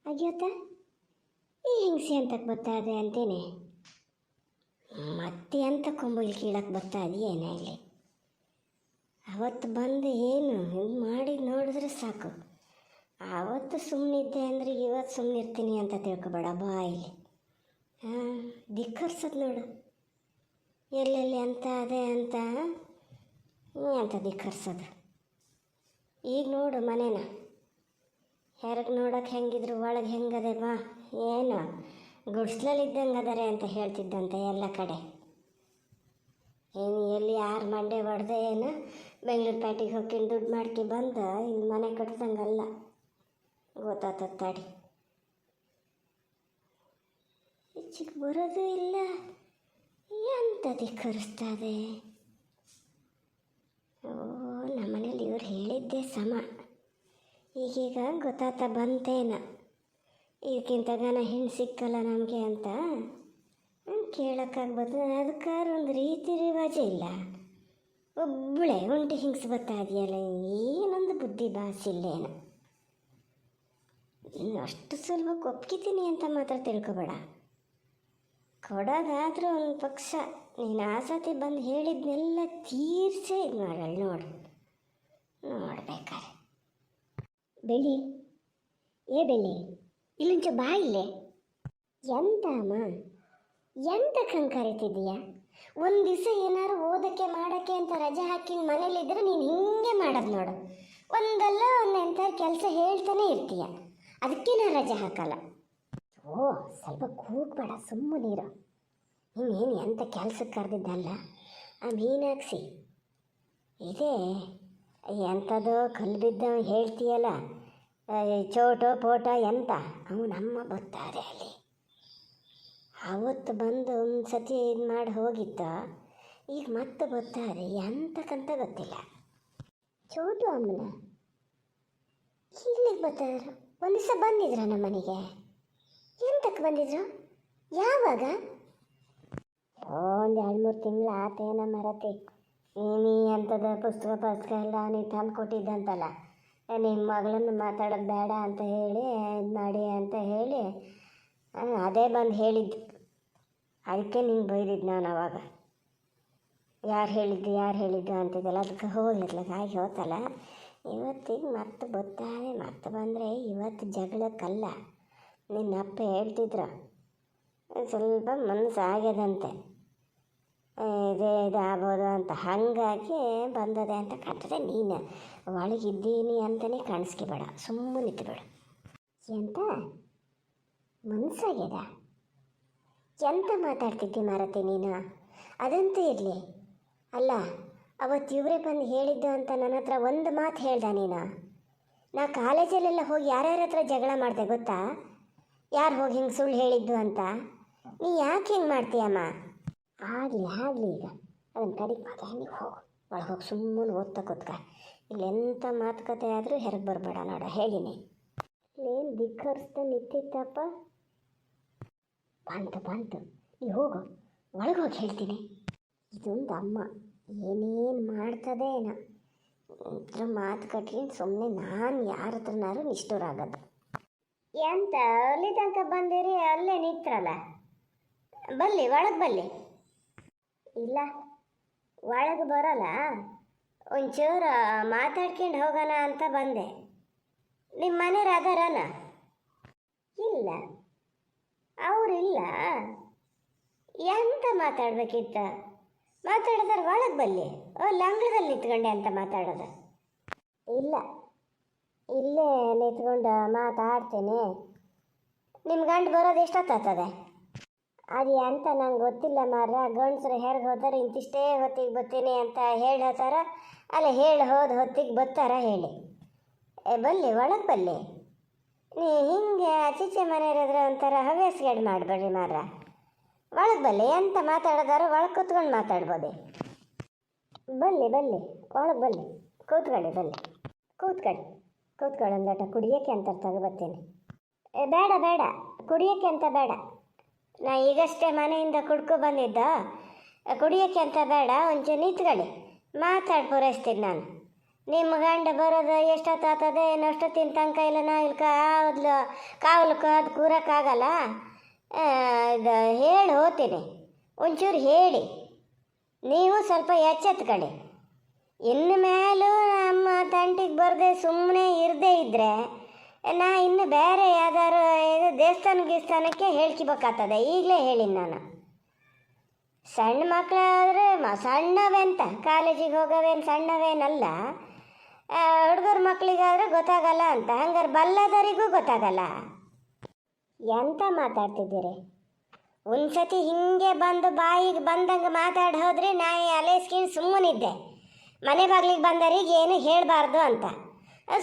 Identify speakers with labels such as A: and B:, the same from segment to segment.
A: ಅಗ್ಯೋತ ಈ ಹಿಂಸೆ ಅಂತಕ್ಕೆ ಬರ್ತಾ ಇದೆ ಅಂತೇನೆ ಮತ್ತೆ ಅಂತ ಕೊಂಬಲ್ಲಿ ಕೀಳಕ್ಕೆ ಬರ್ತಾ ಇದೆಯೇನ ಇಲ್ಲಿ. ಅವತ್ತು ಬಂದು ಏನು ಇದು ಮಾಡಿ ನೋಡಿದ್ರೆ ಸಾಕು. ಆವತ್ತು ಸುಮ್ಮನಿದ್ದೆ ಅಂದರೆ ಇವತ್ತು ಸುಮ್ಮನಿರ್ತೀನಿ ಅಂತ ತಿಳ್ಕೊಬೇಡ ಬಾ ಇಲ್ಲಿ. ಹಾಂ, ಧಿಕ್ಕರ್ಸೋದು ನೋಡು, ಎಲ್ಲೆಲ್ಲಿ ಅಂತ ಅದೇ ಅಂತ ಅಂತ ಧಿಕ್ಕರ್ಸೋದು. ಈಗ ನೋಡು ಮನೇನ ಹೊರಗೆ ನೋಡೋಕೆ ಹೆಂಗಿದ್ರು ಒಳಗೆ ಹೆಂಗದೆ ಬಾ. ಏನು ಗುಡ್ಸ್ಲಲ್ಲಿದ್ದಂಗೆ ಅದಾರೆ ಅಂತ ಹೇಳ್ತಿದ್ದಂತೆ ಎಲ್ಲ ಕಡೆ. ಏನು ಎಲ್ಲಿ ಯಾರು ಮಂಡೆ ಹೊಡೆದೆ ಏನು ಬೆಂಗಳೂರು ಪೇಟೆಗೆ ಹೋಗ್ಕೊಂಡು ದುಡ್ಡು ಮಾಡ್ಕೊ ಬಂದು ಇಲ್ಲಿ ಮನೆ ಕಟ್ದಂಗಲ್ಲ. ಗೊತ್ತಾತಾಡಿ ಈಚೆಗೆ ಬರೋದು ಇಲ್ಲ. ಎಂತ ಧಿಕ್ಕರಿಸ್ತದೆ. ಓ, ನಮ್ಮನೇಲಿ ಇವ್ರು ಹೇಳಿದ್ದೆ ಸಮ. ಈಗೀಗ ಗೊತ್ತಾತ ಬಂತೇನ ಇದಕ್ಕಿಂತಗಾನ ಹೆಣ್ಣು ಸಿಕ್ಕಲ್ಲ ನಮಗೆ ಅಂತ ಕೇಳೋಕ್ಕಾಗ್ಬೋದು. ಅದಕ್ಕಾದ್ರೆ ಒಂದು ರೀತಿ ರಿವಾಜೇ ಇಲ್ಲ. ಒಬ್ಬಳೆ ಒಂಟಿ ಹಿಂಗ್ಸ್ ಬರ್ತಾ ಇದೆಯಲ್ಲ, ಏನೊಂದು ಬುದ್ಧಿ ಬಾಸಿಲ್ಲೇನು. ಇನ್ನು ಅಷ್ಟು ಸುಲಭ ಒಪ್ಕಿತೀನಿ ಅಂತ ಮಾತ್ರ ತಿಳ್ಕೊಬೇಡ. ಕೊಡೋದಾದರೂ ಒಂದು ಪಕ್ಷ ನೀನು ಆ ಸತಿ ಬಂದು ಹೇಳಿದ್ನೆಲ್ಲ ತೀರ್ಸೇ ಇದು ಮಾಡಲ್ಲ. ನೋಡ್ಬೇಕಾರೆ ಬೆಳ್ಳಿ, ಏ ಬೆಳ್ಳಿ, ಇಲ್ಲೊಂಚು ಬಾ ಇಲ್ಲೇ. ಎಂತ ಅಮ್ಮ, ಎಂತಕ್ಕೆ ಕರಿತಿದ್ದೀಯ? ಒಂದು ದಿವಸ ಏನಾರು ಓದೋಕ್ಕೆ ಮಾಡೋಕ್ಕೆ ಅಂತ ರಜೆ ಹಾಕಿ ಮನೇಲಿದ್ದರೆ ನೀನು ಹಿಂಗೆ ಮಾಡೋದು ನೋಡು. ಒಂದಲ್ಲ ಒಂದು ಎಂಥವ್ರು ಕೆಲಸ ಹೇಳ್ತಾನೆ ಇರ್ತೀಯ, ಅದಕ್ಕೆ ನಾನು ರಜೆ ಹಾಕಲ್ಲ. ಓ, ಸ್ವಲ್ಪ ಕೂಗ್ಬೇಡ, ಸುಮ್ಮನಿರು. ಇನ್ನೇನು ಎಂಥ ಕೆಲಸಕ್ಕೆ ಕರೆದಿದ್ದಲ್ಲ. ಆ ಮೀನಾಕ್ಷಿ ಇದೇ ಎಂಥದೋ ಕಲ್ಲು ಬಿದ್ದ ಹೇಳ್ತೀಯಲ್ಲ, ಚೋಟೋ ಪೋಟ ಎಂತ ಅವನಮ್ಮ ಬರ್ತಾರೆ ಅಲ್ಲಿ. ಅವತ್ತು ಬಂದು ಒಂದು ಸತಿ ಇದು ಮಾಡಿ ಹೋಗಿದ್ದ, ಈಗ ಮತ್ತೆ ಬರ್ತಾರೆ. ಎಂತಕ್ಕಂತ ಗೊತ್ತಿಲ್ಲ. ಚೋಟು ಅಮ್ಮನ ಇಲ್ಲಿಗೆ ಬರ್ತಾಯಿದ್ರು. ಒಂದು ದಿವಸ ಬಂದಿದ್ರ ನಮ್ಮ ಮನೆಗೆ. ಎಂತಕ್ಕೆ ಬಂದಿದ್ರು? ಯಾವಾಗ? ಒಂದು 2-3 ತಿಂಗಳು ಆತೇನ ಮರತಿ. ನೀ ಅಂಥದ್ದು ಪುಸ್ತಕ ಎಲ್ಲ ನೀನು ತಂದು ಕೊಟ್ಟಿದ್ದಂತಲ್ಲ, ನಿಮ್ಮ ಮಗಳನ್ನು ಮಾತಾಡೋದು ಬೇಡ ಅಂತ ಹೇಳಿ ಇದು ಮಾಡಿ ಅಂತ ಹೇಳಿ ಅದೇ ಬಂದು ಹೇಳಿದ್ದು. ಅದಕ್ಕೆ ನಿಂಗೆ ಬೈದಿದ್ದು ನಾನು ಅವಾಗ. ಯಾರು ಹೇಳಿದ್ದು ಅಂತಿದ್ದಲ್ಲ, ಅದಕ್ಕೆ ಹೋಗ್ಲಿಕ್ಕೆ ಆಗಿ ಹೋತಲ್ಲ. ಇವತ್ತಿಗೆ ಮತ್ತೆ ಬರ್ತಾರೆ. ಮತ್ತೆ ಬಂದರೆ ಇವತ್ತು ಜಗಳಕ್ಕಲ್ಲ. ನಿನ್ನ ಅಪ್ಪ ಹೇಳ್ತಿದ್ರು ಸ್ವಲ್ಪ ಮನಸ್ಸು ಆಗ್ಯದಂತೆ, ಇದು ಆಗ್ಬೋದು ಅಂತ. ಹಾಗಾಗಿ ಬಂದದೆ ಅಂತ ಕಾಣ್ತದೆ. ನೀನು ಒಳಗಿದ್ದೀನಿ ಅಂತಲೇ ಕಾಣಿಸ್ಕಿಬೇಡ, ಸುಮ್ಮನೆ ನಿಂತುಬೇಡ. ಎಂತ ಮನಸ್ಸಾಗ್ಯದ? ಎಂತ ಮಾತಾಡ್ತಿದ್ದಿ ಮಾರತಿ ನೀನು? ಅದಂತೂ ಇರಲಿ. ಅಲ್ಲ, ಅವತ್ತು ಇವರೇ ಬಂದು ಹೇಳಿದ್ದು ಅಂತ ನನ್ನ ಹತ್ರ ಒಂದು ಮಾತು ಹೇಳ್ದ ನೀನು. ನಾ ಕಾಲೇಜಲ್ಲೆಲ್ಲ ಹೋಗಿ ಯಾರ್ಯಾರ ಹತ್ರ ಜಗಳ ಮಾಡಿದೆ ಗೊತ್ತಾ? ಯಾರು ಹೋಗಿ ಹಿಂಗೆ ಸುಳ್ಳು ಹೇಳಿದ್ದು ಅಂತ. ನೀ ಯಾಕೆ ಹಿಂಗೆ ಮಾಡ್ತೀಯಮ್ಮ? ಆಗಲಿ ಈಗ ಅದನ್ನು ಕಡಿಗೆ ಮಾತಾಡಿ ಹೋಗು, ಒಳಗೆ ಹೋಗಿ ಸುಮ್ಮನೆ ಓದ್ತಾ ಕೂತ್ಕ. ಇಲ್ಲೆಂಥ ಮಾತುಕತೆ ಆದರೂ ಹೊರಗೆ ಬರಬೇಡ ನೋಡ, ಹೇಳಿನಿ. ಏನು ಧಿಕ್ಕರಿಸ್ತಾ ನಿಂತಿತ್ತಪ್ಪ. ಬಂತು ನೀ ಹೋಗು, ಒಳಗೆ ಹೋಗಿ ಹೇಳ್ತೀನಿ. ಇದೊಂದು ಅಮ್ಮ ಏನೇನು ಮಾಡ್ತದೆ ಏನೋ ಇದ್ರ ಮಾತು ಕಟ್ಕೊಂಡು ಸುಮ್ಮನೆ ನಾನು ಯಾರ ಹತ್ರನಾರು ನಿಷ್ಠುರ ಆಗೋದು. ಎಂತ ಅಲ್ಲಿ ತನಕ ಬಂದಿರಿ, ಅಲ್ಲೇ ನಿಂತ್ರಲ್ಲ. ಬಲ್ಲಿ ಒಳಗೆ ಬಲ್ಲಿ. ಇಲ್ಲ, ಒಳಗೆ ಬರೋಲ್ಲ. ಒಂಚೂರು ಮಾತಾಡ್ಕೊಂಡು ಹೋಗೋಣ ಅಂತ ಬಂದೆ. ನಿಮ್ಮ ಮನೆಯವ್ರು ಅದಾರನ? ಇಲ್ಲ, ಅವರಿಲ್ಲ. ಎಂತ ಮಾತಾಡ್ಬೇಕಿತ್ತ? ಮಾತಾಡಿದ್ರೆ ಒಳಗೆ ಬಲ್ಲಿ. ಲಂಗದಲ್ಲಿ ನಿಂತ್ಕೊಂಡೆ ಅಂತ ಮಾತಾಡೋದು? ಇಲ್ಲ, ಇಲ್ಲೇ ನಿಂತ್ಕೊಂಡು ಮಾತಾಡ್ತೀನಿ. ನಿಮ್ಮ ಗಂಡು ಬರೋದು ಎಷ್ಟೊತ್ತಾಗ್ತದೆ? ಅದು ಎಂತ ನಂಗೆ ಗೊತ್ತಿಲ್ಲ ಮಾರ. ಗಂಡಸರು ಹೆರ್ಗೆ ಹೋದ್ರೆ ಇಂತಿಷ್ಟೇ ಹೊತ್ತಿಗೆ ಬರ್ತೀನಿ ಅಂತ ಹೇಳಿ ಹೋತಾರ, ಅಲ್ಲ ಹೇಳಿ ಹೋದ ಹೊತ್ತಿಗೆ ಬರ್ತಾರ ಹೇಳಿ. ಬಲ್ಲಿ, ಒಳಗೆ ಬಲ್ಲಿ. ನೀ ಹಿಂಗೆ ಆಚೀಚೆ ಮನೆಯವ್ರಾದ್ರೆ ಒಂಥರ ಹವ್ಯಾಸಗೇಡು ಮಾಡಬೇಡ್ರಿ ಮಾರ. ಒಳಗೆ ಬಲ್ಲಿ. ಎಂತ ಮಾತಾಡೋದಾರು ಒಳಗೆ ಕೂತ್ಕೊಂಡು ಮಾತಾಡ್ಬೋದು. ಬಲ್ಲಿ ಒಳಗೆ ಬಲ್ಲಿ, ಕೂತ್ಕೊಳ್ಳಿ. ಬಲ್ಲಿ ಕೂತ್ಕೊಳ್ಳಿ ಒಂದಾಟ ಕುಡಿಯೋಕ್ಕೆ ಅಂತ ತಗೊಬರ್ತೀನಿ. ಬೇಡ ಕುಡಿಯೋಕ್ಕೆ ಅಂತ ಬೇಡ. ನಾ ಈಗಷ್ಟೇ ಮನೆಯಿಂದ ಕುಡ್ಕೊ ಬಂದಿದ್ದ. ಕುಡಿಯೋಕ್ಕೆ ಅಂತ ಬೇಡ, ಒಂಚೂರು ನಿಂತ್ಕೊಳ್ಳಿ, ಮಾತಾಡಿ ಪೂರೈಸ್ತೀನಿ ನಾನು. ನಿಮ್ಮ ಗಂಡ ಬರೋದು ಎಷ್ಟೊತ್ತಾಗ್ತದೆ ಏನಷ್ಟೊತ್ತಿನ ತನಕ ಇಲ್ಲ ನಾ ಇಲ್ಲಿ ಕಾವಲು ಕಾದು ಕೂರಕ್ಕಾಗಲ್ಲ. ಇದು ಹೇಳಿ ಹೋಗ್ತೀನಿ, ಒಂಚೂರು ಹೇಳಿ. ನೀವು ಸ್ವಲ್ಪ ಎಚ್ಚೆತ್ಕಡೆ. ಇನ್ನು ಮೇಲೂ ನಮ್ಮ ತಂಟಿಗೆ ಬರದೆ ಸುಮ್ಮನೆ ಇರದೇ ಇದ್ದರೆ ನಾ ಇನ್ನು ಬೇರೆ ಯಾವ್ದಾರು ಇದು ದೇವಸ್ಥಾನಕ್ಕೆ ಹೇಳ್ಕಿಬೇಕಾಗ್ತದೆ. ಈಗಲೇ ಹೇಳೀನಿ ನಾನು. ಸಣ್ಣ ಮಕ್ಕಳಾದರೆ ಸಣ್ಣವೆಂತ ಕಾಲೇಜಿಗೆ ಹೋಗೋವೇನು ಸಣ್ಣವೇನಲ್ಲ. ಹುಡುಗರ ಮಕ್ಕಳಿಗಾದ್ರೆ ಗೊತ್ತಾಗಲ್ಲ ಅಂತ, ಹಂಗಾರೆ ಬಲ್ಲದವರಿಗೂ ಗೊತ್ತಾಗಲ್ಲ. ಎಂತ ಮಾತಾಡ್ತಿದ್ದೀರಿ? ಒಂದು ಸತಿ ಹಿಂಗೆ ಬಂದು ಬಾಯಿಗೆ ಬಂದಂಗೆ ಮಾತಾಡಿ ಹೋದ್ರೆ ನಾ ಅಲೇಸ್ಕೊಂಡು ಸುಮ್ಮನಿದ್ದೆ. ಮನೆ ಬಾಗಿಲಿಗೆ ಬಂದವರಿಗೆ ಏನು ಹೇಳಬಾರ್ದು ಅಂತ.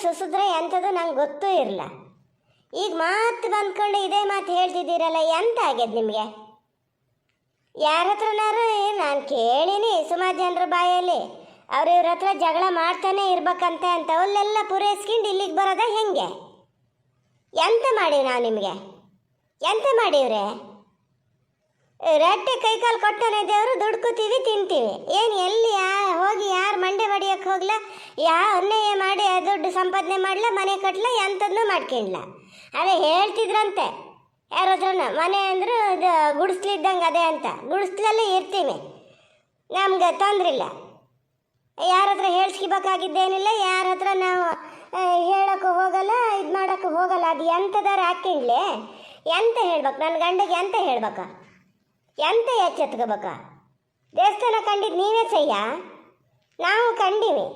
A: ಸುಸಿದ್ರೆ ಎಂಥದ್ದು ನಂಗೆ ಗೊತ್ತೂ ಇರಲ್ಲ. ಈಗ ಮಾತು ಬಂದ್ಕೊಂಡು ಇದೇ ಮಾತು ಹೇಳ್ತಿದ್ದೀರಲ್ಲ, ಎಂತ ಆಗ್ಯದ ನಿಮಗೆ? ಯಾರ ಹತ್ರನಾರು ನಾನು ಕೇಳೀನಿ ಸುಮಾರು ಜನರ ಬಾಯಲ್ಲಿ ಅವ್ರ ಇವ್ರ ಹತ್ರ ಜಗಳ ಮಾಡ್ತಾನೆ ಇರ್ಬೇಕಂತೆ ಅಂತ. ಅವಲ್ಲೆಲ್ಲ ಪೂರೈಸ್ಕೊಂಡು ಇಲ್ಲಿಗೆ ಬರೋದ ಹೆಂಗೆ? ಎಂತ ಮಾಡೀವಿ ನಾವು ನಿಮಗೆ? ಎಂತ ಮಾಡೀವ್ರೆ? ರಟ್ಟೆ ಕೈಕಾಲು ಕೊಟ್ಟನೆ ದೇವರು, ದುಡ್ಕೋತೀವಿ ತಿಂತೀವಿ. ಏನು ಎಲ್ಲಿ ಹೋಗಿ ಯಾರು ಮಂಡೆ ಹೊಡಿಯೋಕ್ಕೆ ಹೋಗ್ಲ, ಅನ್ಯಾಯ ಮಾಡಿ ದುಡ್ಡು ಸಂಪಾದನೆ ಮಾಡಲ, ಮನೆ ಕಟ್ಲ, ಎಂಥದನ್ನೂ ಮಾಡ್ಕೊಂಡ್ಲ. ಅದೇ ಹೇಳ್ತಿದ್ರಂತೆ ಯಾರತ್ರನ, ಮನೆ ಅಂದ್ರೆ ಇದು ಗುಡಿಸ್ಲಿದ್ದಂಗೆ ಅದೇ ಅಂತ. ಗುಡಿಸ್ಲಲ್ಲೇ ಇರ್ತೀವಿ, ನಮ್ಗೆ ತೊಂದ್ರಿಲ್ಲ. ಯಾರ ಹತ್ರ ಹೇಳ್ಸ್ಕಿಬೇಕಾಗಿದ್ದೇನಿಲ್ಲ, ಯಾರ ಹತ್ರ ನಾವು ಹೇಳೋಕ್ಕೂ ಹೋಗಲ್ಲ, ಇದು ಮಾಡೋಕ್ಕೂ ಹೋಗಲ್ಲ. ಅದು ಎಂಥದಾರು ಹಾಕ್ಕೊಂಡ್ಲೆ ಎಂತ ಹೇಳ್ಬೇಕು? ನನ್ನ ಗಂಡಗೆ ಎಂತ ಹೇಳ್ಬೇಕಾ? ಎಂತ ಎಚ್ಚೆತ್ಕೋಬೇಕ? ದೇವಸ್ಥಾನ ಕಂಡಿದ್ದು ನೀವೇ ಸಯ್ಯ, ನಾವು ಕಂಡೀವಿ.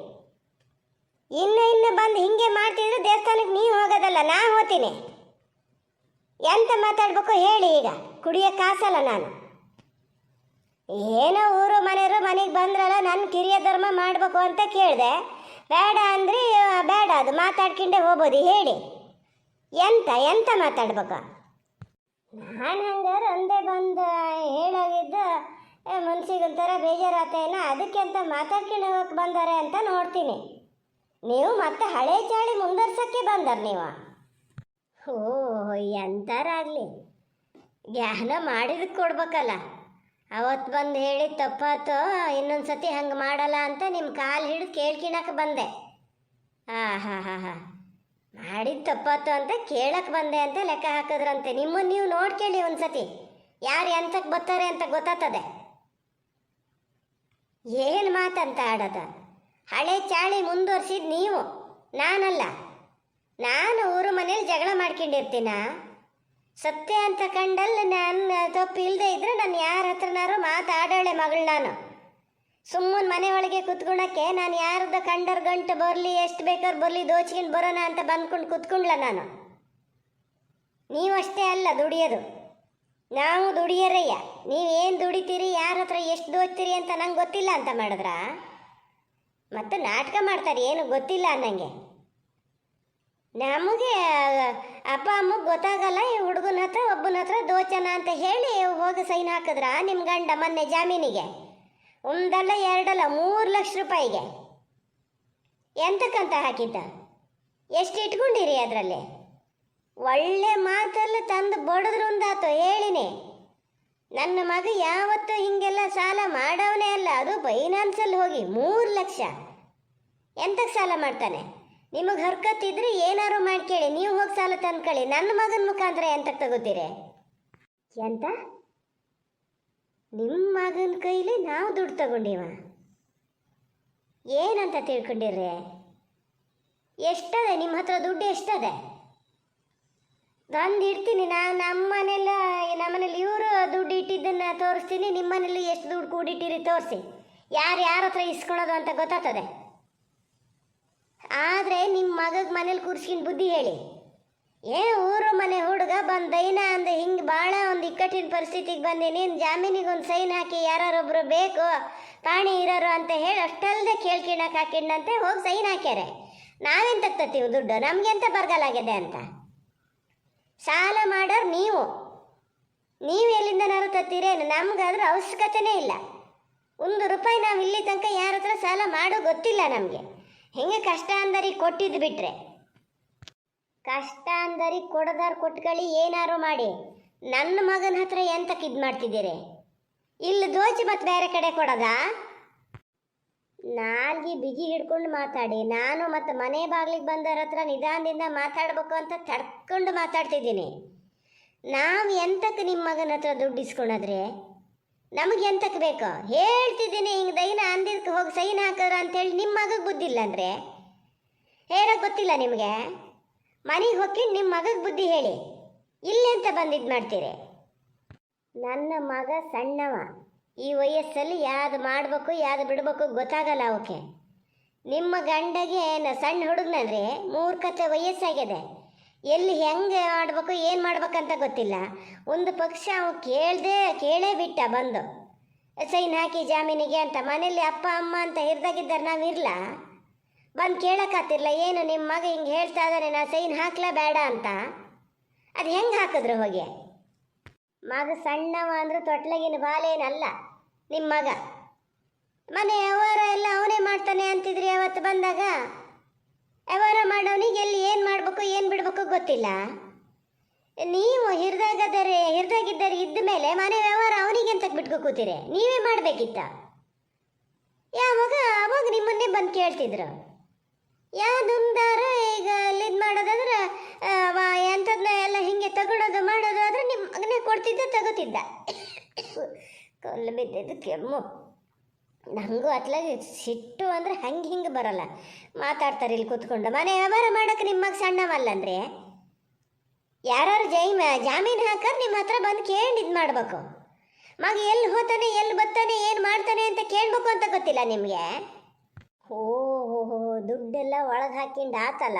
A: ಇನ್ನು ಬಂದು ಹಿಂಗೆ ಮಾಡ್ತಿದ್ರೆ ದೇವಸ್ಥಾನಕ್ಕೆ ನೀವು ಹೋಗೋದಲ್ಲ, ನಾ ಹೋಗ್ತೀನಿ. ಎಂತ ಮಾತಾಡ್ಬೇಕು ಹೇಳಿ? ಈಗ ಕುಡಿಯೋ ಕಾಸಲ್ಲ ನಾನು. ಏನೋ ಊರು ಮನೆಯವರು ಮನೆಗೆ ಬಂದ್ರಲ್ಲ, ನನ್ನ ಕಿರಿಯ ಧರ್ಮ ಮಾಡಬೇಕು ಅಂತ ಕೇಳಿದೆ. ಬೇಡ ಅಂದ್ರಿ ಬೇಡ, ಅದು ಮಾತಾಡ್ಕೊಂಡೆ ಹೋಗ್ಬೋದು. ಹೇಳಿ ಎಂತ ಮಾತಾಡ್ಬೇಕು? ನಾನು ಹಂಗಾರೆ ಒಂದೇ ಬಂದು ಹೇಳೋಗಿದ್ದು ಮನ್ಸಿಗೊಂಥರ ಬೇಜಾರಾತೇನೋ, ಅದಕ್ಕೆ ಅಂತ ಮಾತಾಡ್ಕೊಂಡು ಹೋಗಕ್ಕೆ ಬಂದಾರೆ ಅಂತ ನೋಡ್ತೀನಿ. ನೀವು ಮತ್ತೆ ಹಳೆ ಚಾಳಿ ಮುಂದುವರ್ಸೋಕ್ಕೆ ಬಂದಾರ ನೀವು. ಓ ಎಂಥರಾಗಲಿ, ಜ್ಞಾನ ಮಾಡಿದಕ್ಕೆ ಕೊಡ್ಬೇಕಲ್ಲ. ಅವತ್ತು ಬಂದು ಹೇಳಿದ ತಪ್ಪಾತೋ, ಇನ್ನೊಂದು ಸತಿ ಹಂಗೆ ಮಾಡಲ್ಲ ಅಂತ ನಿಮ್ಮ ಕಾಲು ಹಿಡಿದು ಕೇಳ್ಕಿಣಕ್ಕೆ ಬಂದೆ. ಹಾಂ ಮಾಡಿದ ತಪ್ಪಾತು ಅಂತ ಕೇಳಕ್ಕೆ ಬಂದೆ ಅಂತ ಲೆಕ್ಕ ಹಾಕಿದ್ರಂತೆ. ನಿಮ್ಮನ್ನು ನೀವು ನೋಡ್ಕೊಳ್ಳಿ ಒಂದು ಸತಿ, ಯಾರು ಎಂತಕ್ಕೆ ಬರ್ತಾರೆ ಅಂತ ಗೊತ್ತಾಗ್ತದೆ. ಏನು ಮಾತಂತ ಆಡೋದ? ಹಳೆ ಚಾಳಿ ಮುಂದುವರ್ಸಿದ್ದು ನೀವು, ನಾನಲ್ಲ. ನಾನು ಊರು ಮನೇಲಿ ಜಗಳ ಮಾಡ್ಕೊಂಡಿರ್ತೀನ? ಸತ್ಯ ಅಂತ ಕಂಡಲ್ಲಿ ನಾನು ತಪ್ಪು ಇಲ್ಲದೆ ಇದ್ರೆ ನಾನು ಯಾರ ಹತ್ರನಾರು ಮಾತಾಡೋಳೆ ಮಗಳು. ನಾನು ಸುಮ್ಮನೆ ಮನೆ ಒಳಗೆ ಕುತ್ಕೊಳಕ್ಕೆ ನಾನು ಯಾರ್ದು ಕಂಡರ್ ಗಂಟು ಬರಲಿ, ಎಷ್ಟು ಬೇಕಾದ್ರೆ ಬರಲಿ, ದೋಚ್ಕೊಂಡು ಬರೋಣ ಅಂತ ಬಂದ್ಕೊಂಡು ಕುತ್ಕೊಂಡ್ಲ ನಾನು. ನೀವಷ್ಟೇ ಅಲ್ಲ ದುಡಿಯೋದು, ನಾವು ದುಡಿಯರಯ್ಯ. ನೀವೇನು ದುಡಿತೀರಿ, ಯಾರ ಹತ್ರ ಎಷ್ಟು ದೋಚ್ತೀರಿ ಅಂತ ನಂಗೆ ಗೊತ್ತಿಲ್ಲ ಅಂತ ಮಾಡಿದ್ರ ಮತ್ತು ನಾಟಕ ಮಾಡ್ತಾರೆ, ಏನು ಗೊತ್ತಿಲ್ಲ ಅನ್ನಂಗೆ. ನಮಗೆ ಅಪ್ಪ ಅಮ್ಮಗೆ ಗೊತ್ತಾಗಲ್ಲ, ಈ ಹುಡುಗನ ಹತ್ರ ಒಬ್ಬನ ಹತ್ರ ದೋಚನ ಅಂತ ಹೇಳಿ ಹೋಗಿ ಸೈನ್ ಹಾಕಿದ್ರ ನಿಮ್ಮ ಗಂಡ ಮೊನ್ನೆ ಜಾಮೀನಿಗೆ. ಒಂದಲ್ಲ ಎರಡಲ್ಲ 3 ಲಕ್ಷ ರೂಪಾಯಿಗೆ. ಎಂತಕ್ಕಂತ ಹಾಕಿದ್ದ? ಎಷ್ಟು ಇಟ್ಕೊಂಡಿರಿ ಅದರಲ್ಲಿ? ಒಳ್ಳೆ ಮಾತಲ್ಲಿ ತಂದು ಬಡಿದ್ರು ಒಂದಾತು ಹೇಳಿನಿ. ನನ್ನ ಮಗ ಯಾವತ್ತೂ ಹಿಂಗೆಲ್ಲ ಸಾಲ ಮಾಡವನೇ ಅಲ್ಲ, ಅದು ಫೈನಾನ್ಸಲ್ಲಿ ಹೋಗಿ 3 ಲಕ್ಷ. ಎಂತಕ್ಕೆ ಸಾಲ ಮಾಡ್ತಾನೆ? ನಿಮಗೆ ಹರ್ಕತ್ತಿದ್ರೆ ಏನಾರು ಮಾಡ್ಕೇಳಿ, ನೀವು ಹೋಗಿ ಸಾಲ ತಂದ್ಕೊಳ್ಳಿ. ನನ್ನ ಮಗನ ಮುಖಾಂತರ ಎಂತಕ್ಕೆ ತಗೋತೀರಿ? ಎಂತ? ನಿಮ್ಮ ಮಗನ ಕೈಲಿ ನಾವು ದುಡ್ಡು ತಗೊಂಡೀವ? ಏನಂತ ತಿಳ್ಕೊಂಡಿರ್ರಿ? ಎಷ್ಟದೆ ನಿಮ್ಮ ಹತ್ರ ದುಡ್ಡು? ಎಷ್ಟದೆ? ತಂದು ಇಡ್ತೀನಿ ನಾನು. ನಮ್ಮನೇಲಿ ಇವರು ದುಡ್ಡು ಇಟ್ಟಿದ್ದನ್ನು ತೋರಿಸ್ತೀನಿ. ನಿಮ್ಮ ಮನೇಲಿ ಎಷ್ಟು ದುಡ್ಡು ಕೂಡಿಟ್ಟಿರಿ ತೋರಿಸಿ, ಯಾರ ಹತ್ರ ಇಸ್ಕೊಳೋದು ಅಂತ ಗೊತ್ತಾಗ್ತದೆ. ಆದರೆ ನಿಮ್ಮ ಮಗಗೆ ಮನೇಲಿ ಕೂರಿಸ್ಕೊಂಡು ಬುದ್ಧಿ ಹೇಳಿ. ಏನು ಊರು ಮನೆ ಹುಡುಗ ಬಂದು ದೈನ ಅಂದ ಹಿಂಗೆ ಭಾಳ ಒಂದು ಇಕ್ಕಟ್ಟಿನ ಪರಿಸ್ಥಿತಿಗೆ ಬಂದೀನಿ, ಜಾಮೀನಿಗೆ ಒಂದು ಸೈನ್ ಹಾಕಿ ಯಾರೊಬ್ಬರು ಬೇಕು ಪಾಣಿ ಇರೋರು ಅಂತ ಹೇಳಿ ಅಷ್ಟಲ್ಲದೆ ಕೇಳ್ಕಿಣಕ್ಕೆ ಹಾಕಿಣ್ಣಂತೆ ಹೋಗಿ ಸೈನ್ ಹಾಕ್ಯಾರೆ. ನಾವೇನು ತಗ್ತೀವಿ ದುಡ್ಡು? ನಮಗೆಂತ ಬರಗಾಲಾಗಿದೆ ಅಂತ? ಸಾಲ ಮಾಡೋರು ನೀವು ಎಲ್ಲಿಂದನಾರು ತತ್ತೀರೇನು? ನಮಗಾದ್ರೂ ಅವಶ್ಯಕತೆನೇ ಇಲ್ಲ. 1 ರೂಪಾಯಿ ನಾವು ಇಲ್ಲಿ ತನಕ ಯಾರ ಹತ್ರ ಸಾಲ ಮಾಡೋ ಗೊತ್ತಿಲ್ಲ ನಮಗೆ. ಹಿಂಗೆ ಕಷ್ಟ ಅಂದರಿಗೆ ಕೊಟ್ಟಿದ್ದು ಬಿಟ್ರೆ, ಕಷ್ಟ ಅಂದರಿಗೆ ಕೊಡದಾರು ಕೊಟ್ಕೊಳ್ಳಿ, ಏನಾರು ಮಾಡಿ. ನನ್ನ ಮಗನ ಹತ್ರ ಎಂತಕ್ಕೆ ಇದು ಮಾಡ್ತಿದ್ದೀರಿ? ಇಲ್ಲಿ ದೋಚಿ ಮತ್ತೆ ಬೇರೆ ಕಡೆ ಕೊಡೋದಾ? ನಾಲ್ಗೆ ಬಿಗಿ ಹಿಡ್ಕೊಂಡು ಮಾತಾಡಿ. ನಾನು ಮತ್ತು ಮನೆ ಬಾಗಿಲಿಗೆ ಬಂದವ್ರ ಹತ್ರ ನಿಧಾನದಿಂದ ಮಾತಾಡ್ಬೇಕು ಅಂತ ತಡ್ಕೊಂಡು ಮಾತಾಡ್ತಿದ್ದೀನಿ. ನಾವು ಎಂತಕ್ಕೆ ನಿಮ್ಮ ಮಗನ ಹತ್ರ ದುಡ್ಡು ಇಸ್ಕೊಳೋದ್ರೆ ನಮಗೆ ಎಂತಕ್ಕೆ ಬೇಕೋ ಹೇಳ್ತಿದ್ದೀನಿ. ಹಿಂಗೆ ದೈನ ಅಂದಿದ್ದಕ್ಕೆ ಹೋಗಿ ಸೈನ್ ಹಾಕೋರು ಅಂತೇಳಿ ನಿಮ್ಮ ಮಗಗೆ ಬುದ್ಧಿಲ್ಲ ಅಂದರೆ ಹೇಳೋಕೆ ಗೊತ್ತಿಲ್ಲ ನಿಮಗೆ. ಮನೆಗೆ ಹೋಗಿ ನಿಮ್ಮ ಮಗಗೆ ಬುದ್ಧಿ ಹೇಳಿ. ಇಲ್ಲೇ ಅಂತ ಬಂದಿದ್ದು ಮಾಡ್ತೀರಿ. ನನ್ನ ಮಗ ಸಣ್ಣವ, ಈ ವಯಸ್ಸಲ್ಲಿ ಯಾವುದು ಮಾಡಬೇಕು ಯಾವುದು ಬಿಡಬೇಕು ಗೊತ್ತಾಗಲ್ಲ ಅವಕ್ಕೆ. ನಿಮ್ಮ ಗಂಡಗೆ ಸಣ್ಣ ಹುಡುಗನಂದ್ರೆ ಮೂರ್ಖತೆ ವಯಸ್ಸಾಗಿದೆ. ಎಲ್ಲಿ ಹೆಂಗೆ ಮಾಡ್ಬೇಕು ಏನು ಮಾಡ್ಬೇಕಂತ ಗೊತ್ತಿಲ್ಲ. ಒಂದು ಪಕ್ಷ ಅವ ಕೇಳೇ ಬಿಟ್ಟ ಬಂದು ಸೈನ್ ಹಾಕಿ ಜಾಮೀನಿಗೆ ಅಂತ. ಮನೇಲಿ ಅಪ್ಪ ಅಮ್ಮ ಅಂತ ಹಿರಿದಾಗಿದ್ದಾರೆ, ನಾವು ಇರಲ್ಲ ಬಂದು ಕೇಳೋಕ್ಕಾತಿರ್ಲ. ಏನು ನಿಮ್ಮ ಮಗ ಹಿಂಗೆ ಹೇಳ್ತಾ ಇದ್ದಾನೆ, ನಾ ಸೈನ್ ಹಾಕ್ಲಾ ಬೇಡ ಅಂತ. ಅದು ಹೆಂಗೆ ಹಾಕಿದ್ರು ಹೋಗಿ? ಮಗ ಸಣ್ಣವ ಅಂದ್ರೆ ತೊಟ್ಲಗಿನ ಬಾಲೇನಲ್ಲ ನಿಮ್ಮ ಮಗ. ಮನೆ ವ್ಯವಹಾರ ಎಲ್ಲ ಅವನೇ ಮಾಡ್ತಾನೆ ಅಂತಿದ್ರಿ ಅವತ್ತು ಬಂದಾಗ. ವ್ಯವಹಾರ ಮಾಡೋನಿಗೆ ಎಲ್ಲಿ ಏನು ಮಾಡಬೇಕು ಏನು ಬಿಡಬೇಕು ಗೊತ್ತಿಲ್ಲ. ನೀವು ಹಿರಿದಾಗಿದ್ದಾರೆ ಇದ್ದ ಮೇಲೆ ಮನೆ ವ್ಯವಹಾರ ಅವನಿಗೆ ಅಂತ ಬಿಟ್ಕೊ ಕೂತೀರಿ. ನೀವೇ ಮಾಡಬೇಕಿತ್ತ. ಯಾವಾಗ ಅವಾಗ ನಿಮ್ಮನ್ನೇ ಬಂದು ಕೇಳ್ತಿದ್ರು. ಯಾವುದೊಂದಾರ ಈಗ ಅಲ್ಲಿದ್ದು ಮಾಡೋದಾದ್ರೆ ಎಂಥದನ್ನ ಎಲ್ಲ ಹಿಂಗೆ ತಗೊಳೋದು ಮಾಡೋದು ಆದರೆ ನಿಮ್ಮ ಮಗನೇ ಕೊಡ್ತಿದ್ದ ತಗೋತಿದ್ದ. ಕಲ್ಲು ಬಿದ್ದಿದ್ದು ಕೆಮ್ಮು. ನನಗೂ ಅತ್ಲಾಗಿ ಸಿಟ್ಟು ಅಂದರೆ ಹಿಂಗೆ ಬರೋಲ್ಲ. ಮಾತಾಡ್ತಾರೆ ಇಲ್ಲಿ ಕೂತ್ಕೊಂಡು. ಮನೆ ವ್ಯವಹಾರ ಮಾಡೋಕೆ ನಿಮ್ಮ ಮಗ ಸಣ್ಣವಲ್ಲಂದ್ರೆ ಯಾರು ಜಾಮೀನು ಹಾಕೋರು ನಿಮ್ಮ ಹತ್ರ ಬಂದು ಕೇಳಿ ಇದು ಮಾಡಬೇಕು. ಮಗ ಎಲ್ಲಿ ಹೋಗ್ತಾನೆ ಎಲ್ಲಿ ಬರ್ತಾನೆ ಏನು ಮಾಡ್ತಾನೆ ಅಂತ ಕೇಳಬೇಕು ಅಂತ ಗೊತ್ತಿಲ್ಲ ನಿಮಗೆ. ಓಹೋ ದುಡ್ಡೆಲ್ಲ ಒಳಗೆ ಹಾಕಿಂಡು ಆತಲ್ಲ,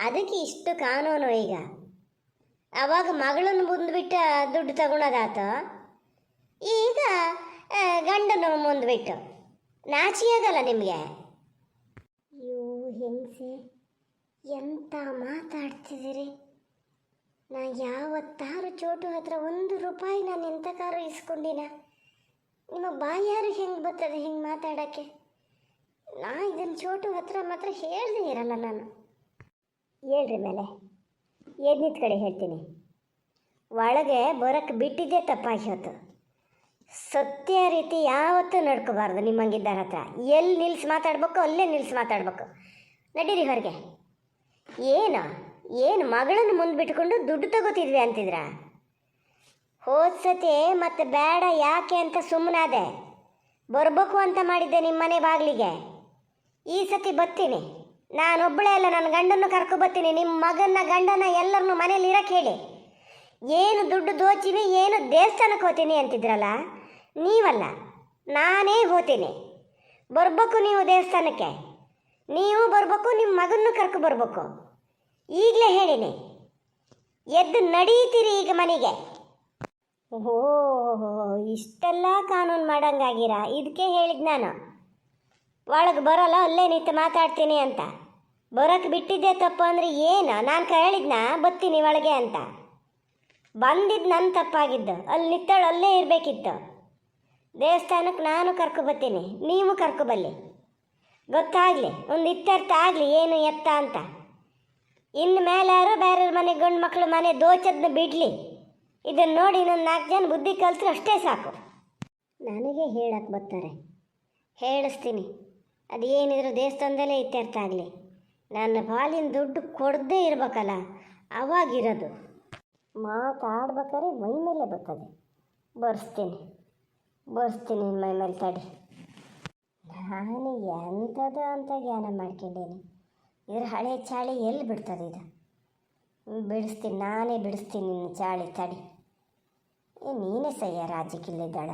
A: ಅದಕ್ಕೆ ಇಷ್ಟು ಕಾನೂನು. ಈಗ ಅವಾಗ ಮಗಳನ್ನು ಮುಂದ್ಬಿಟ್ಟು ದುಡ್ಡು ತಗೊಳೋದಾತ, ಈಗ ಗಂಡನ ಮುಂದ್ಬಿಟ್ಟು ನಾಚಿಯಾಗಲ್ಲ ನಿಮಗೆ. ಅಯ್ಯೋ ಹೆಂಗಸೆ, ಎಂತ ಮಾತಾಡ್ತಿದ್ದೀರಿ. ನಾ ಯಾವತ್ತಾರು ಚೋಟು ಹತ್ರ 1 ರೂಪಾಯಿ ನಾನು ಎಂತಕಾರು ಇಸ್ಕೊಂಡಿನ? ನಿಮ್ಮ ಬಾಯಾರು ಹೆಂಗೆ ಬರ್ತದೆ ಹಿಂಗೆ ಮಾತಾಡೋಕ್ಕೆ? ನಾ ಇದನ್ನು ಚೋಟು ಹತ್ರ ಮಾತ್ರ ಹೇಳ್ದೇ ಇರಲ್ಲ ನಾನು. ಹೇಳ್ರಿ ಮೇಲೆ ಎದ್ನಿತ್ ಕಡೆ ಹೇಳ್ತೀನಿ. ಒಳಗೆ ಬರೋಕ್ಕೆ ಬಿಟ್ಟಿದ್ದೇ ತಪ್ಪಾಗಿ ಹೋತು. ಸತ್ಯ ರೀತಿ ಯಾವತ್ತೂ ನಡ್ಕೋಬಾರ್ದು ನಿಮ್ಮಂಗಿದ್ದಾರ ಹತ್ರ. ಎಲ್ಲಿ ನಿಲ್ಸಿ ಮಾತಾಡ್ಬೇಕು ಅಲ್ಲೇ ನಿಲ್ಸಿ ಮಾತಾಡ್ಬೇಕು. ನಡೀರಿ ಹೊರಗೆ. ಏನು ಮಗಳನ್ನು ಮುಂದೆ ಬಿಟ್ಕೊಂಡು ದುಡ್ಡು ತಗೋತಿದ್ವಿ ಅಂತಿದ್ರ? ಹೋದ್ಸತಿ ಮತ್ತೆ ಬೇಡ ಯಾಕೆ ಅಂತ ಸುಮ್ಮನಾದೆ. ಬರ್ಬೇಕು ಅಂತ ಮಾಡಿದ್ದೆ ನಿಮ್ಮ ಮನೆ ಬಾಗಿಲಿಗೆ. ಈ ಸತಿ ಬರ್ತೀನಿ. ನಾನೊಬ್ಬಳೇ ಅಲ್ಲ, ನನ್ನ ಗಂಡನ್ನು ಕರ್ಕೊಬರ್ತೀನಿ. ನಿಮ್ಮ ಮಗನ ಗಂಡನ ಎಲ್ಲರನ್ನೂ ಮನೇಲಿ ಇರಕ್ಕೆ ಹೇಳಿ. ಏನು ದುಡ್ಡು ದೋಚಿವಿ, ಏನು ದೇವಸ್ಥಾನಕ್ಕೆ ಹೋಗ್ತೀನಿ ಅಂತಿದ್ರಲ್ಲ, ನೀವಲ್ಲ ನಾನೇ ಹೋಗ್ತೀನಿ. ಬರ್ಬೇಕು ನೀವು ದೇವಸ್ಥಾನಕ್ಕೆ. ನೀವು ಬರ್ಬೇಕು, ನಿಮ್ಮ ಮಗನ್ನು ಕರ್ಕೊಬರ್ಬೇಕು. ಈಗಲೇ ಹೇಳಿನಿ. ಎದ್ದು ನಡೀತೀರಿ ಈಗ ಮನೆಗೆ. ಓಹೋ ಇಷ್ಟೆಲ್ಲ ಕಾನೂನು ಮಾಡಂಗಾಗಿರ. ಇದಕ್ಕೆ ಹೇಳಿದ್ ನಾನು ಒಳಗೆ ಬರೋಲ್ಲ, ಅಲ್ಲೇ ನಿಂತು ಮಾತಾಡ್ತೀನಿ ಅಂತ. ಬರೋಕ್ಕೆ ಬಿಟ್ಟಿದ್ದೆ ತಪ್ಪು ಅಂದರೆ ಏನು? ನಾನು ಹೇಳಿದ್ನ ಬರ್ತೀನಿ ಒಳಗೆ ಅಂತ. ಬಂದಿದ್ದು ನನ್ನ ತಪ್ಪಾಗಿದ್ದು. ಅಲ್ಲಿ ನಿತ್ತಳು ಅಲ್ಲೇ ಇರಬೇಕಿತ್ತು. ದೇವಸ್ಥಾನಕ್ಕೆ ನಾನು ಕರ್ಕೊಬರ್ತೀನಿ, ನೀವು ಕರ್ಕೊಬಲ್ಲಿ. ಗೊತ್ತಾಗಲಿ, ಒಂದು ಇತ್ಯರ್ಥ ಆಗಲಿ ಏನು ಎತ್ತ ಅಂತ. ಇನ್ನು ಮೇಲಾರು ಬೇರೆ ಮನೆ ಗಂಡು ಮಕ್ಕಳು ಮನೆ ದೋಚದ್ನ ಬಿಡಲಿ. ಇದನ್ನು ನೋಡಿ ಇನ್ನೊಂದು 4 ಜನ ಬುದ್ಧಿ ಕಲಿತ್ರು ಅಷ್ಟೇ ಸಾಕು. ನನಗೆ ಹೇಳಕ್ಕೆ ಬರ್ತಾರೆ, ಹೇಳಿಸ್ತೀನಿ. ಅದೇನಿದ್ರು ದೇವಸ್ಥಾನದಲ್ಲೇ ಇತ್ಯರ್ಥ ಆಗಲಿ. ನನ್ನ ಪಾಲಿನ ದುಡ್ಡು ಕೊಡದೇ ಇರ್ಬೇಕಲ್ಲ, ಅವಾಗಿರೋದು. ಮಾತಾಡ್ಬೇಕಾದ್ರೆ ಮೈ ಮೇಲೆ ಬರ್ತದೆ. ಬರ್ಸ್ತೀನಿ ಮೈ ಮೇಲೆ ತಡಿ. ನಾನು ಎಂಥದ್ದು ಅಂತ ಜ್ಞಾನ ಮಾಡ್ಕೊಂಡೇನಿ. ಇದ್ರ ಹಳೆ ಚಾಳಿ ಎಲ್ಲಿ ಬಿಡ್ತದೆ ಇದು? ಬಿಡಿಸ್ತೀನಿ, ನಾನೇ ಬಿಡಿಸ್ತೀನಿ ನಿನ್ನ ಚಾಳಿ ತಡಿ. ನೀನೇ ಸಯ್ಯ ರಾಜ್ಯಕ್ಕಿಲ್ಲಿದ್ದಾಳ.